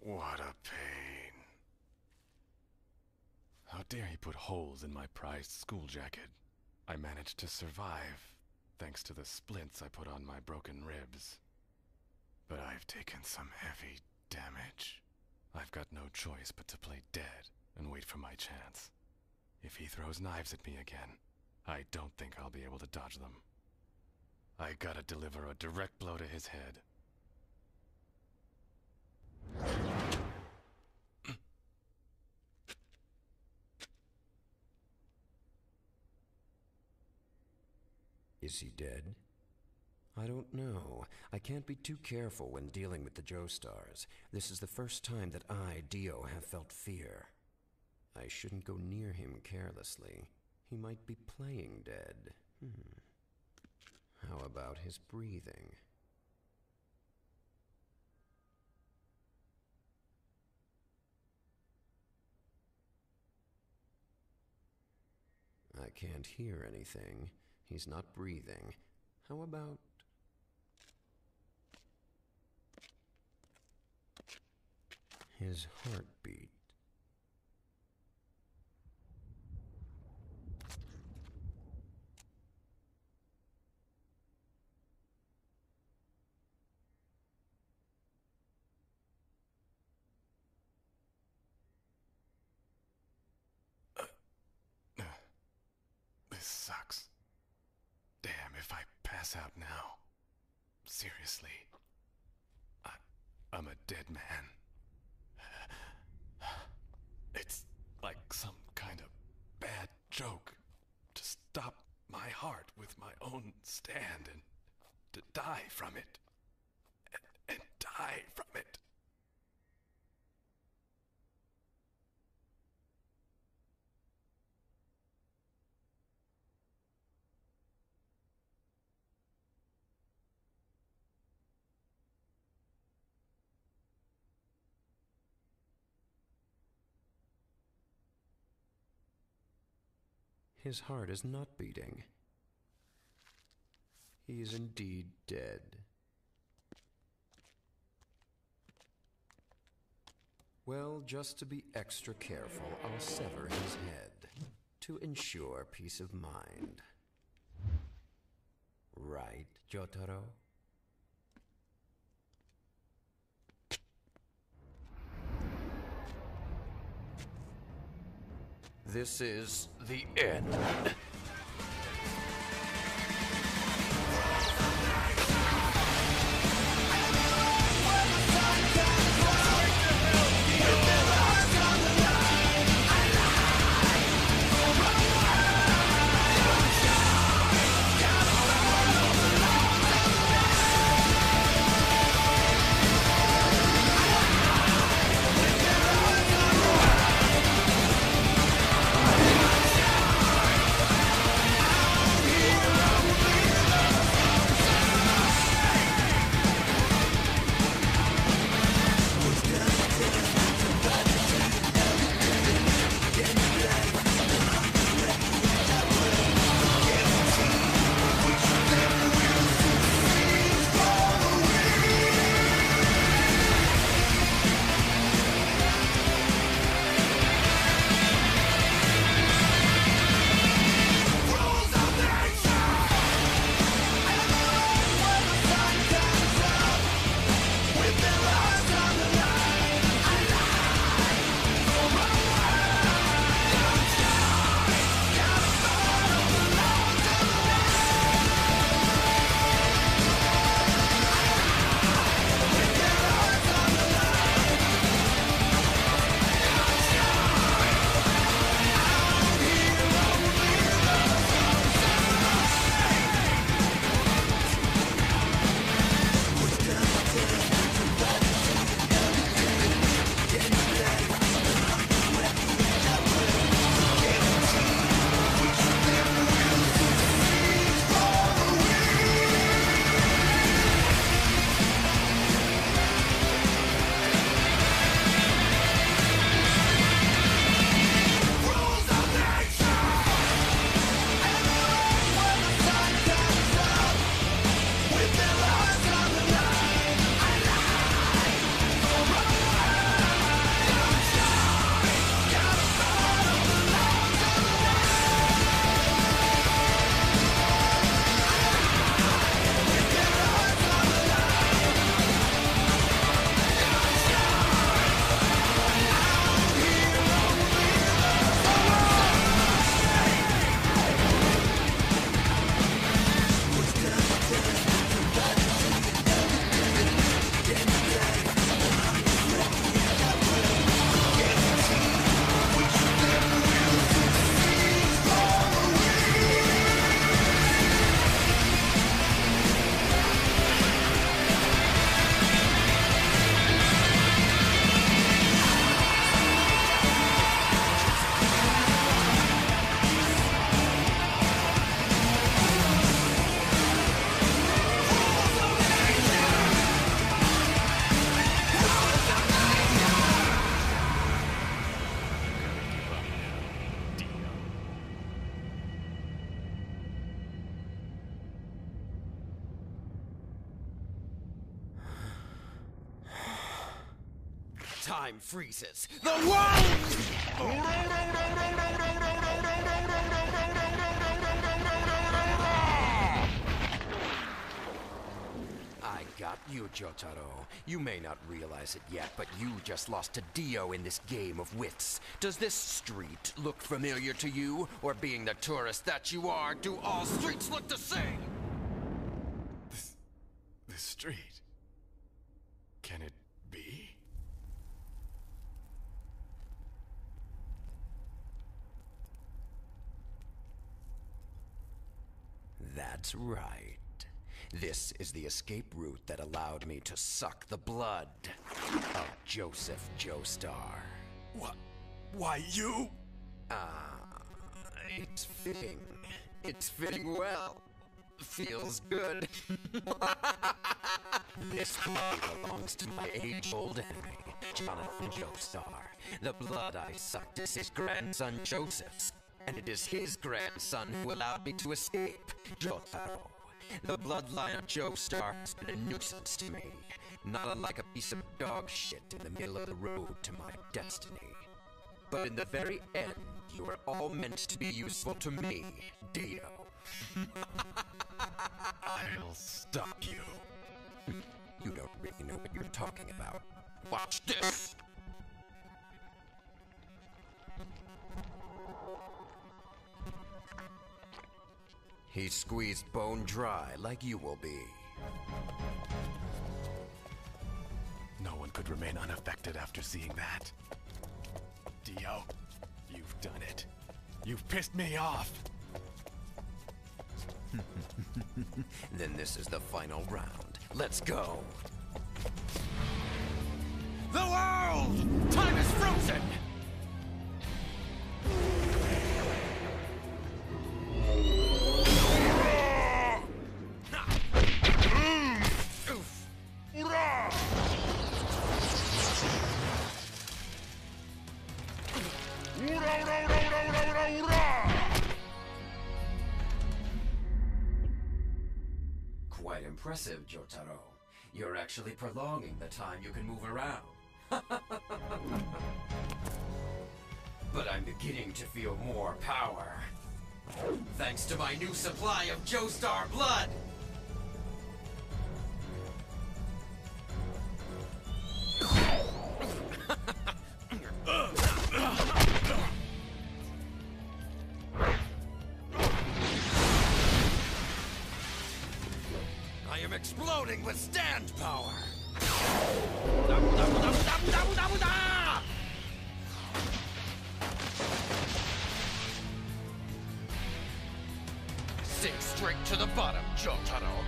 What a pain. How dare he put holes in my prized school jacket? I managed to survive, thanks to the splints I put on my broken ribs. But I've taken some heavy damage. I've got no choice but to play dead and wait for my chance. If he throws knives at me again, I don't think I'll be able to dodge them. I gotta deliver a direct blow to his head. Is he dead? I don't know. I can't be too careful when dealing with the Joestars. This is the first time that I, Dio, have felt fear. I shouldn't go near him carelessly. He might be playing dead. How about his breathing? I can't hear anything. He's not breathing. How about... his heartbeat? This sucks. Damn, if I pass out now. Seriously. I'm a dead man. It's like some kind of bad joke to stop my heart with my own stand and to die from it. And die from it. His heart is not beating. He is indeed dead. Well, just to be extra careful, I'll sever his head to ensure peace of mind. Right, Jotaro? This is the end. time freezes. The world! I got you, Jotaro. You may not realize it yet, but you just lost to Dio in this game of wits. Does this street look familiar to you? Or being the tourist that you are, do all streets look the same? This street. Can it be? That's right. This is the escape route that allowed me to suck the blood of Joseph Joestar. What? Why you? It's fitting. It's fitting well. Feels good. This blood belongs to my age-old enemy, Jonathan Joestar. The blood I sucked is his grandson Joseph's, and it is his grandson who allowed me to escape, Jotaro. The bloodline of Joestar has been a nuisance to me, not unlike a piece of dog shit in the middle of the road to my destiny. But in the very end, you are all meant to be useful to me, Dio. I'll stop you. You don't really know what you're talking about. Watch this! He's squeezed bone dry like you will be. No one could remain unaffected after seeing that. Dio, you've done it. You've pissed me off. Then this is the final round. Let's go! The world! Time is frozen! Quite impressive, Jotaro. You're actually prolonging the time you can move around. But I'm beginning to feel more power. Thanks to my new supply of Joestar blood! I am exploding with stand power! Sink straight to the bottom, Jotaro!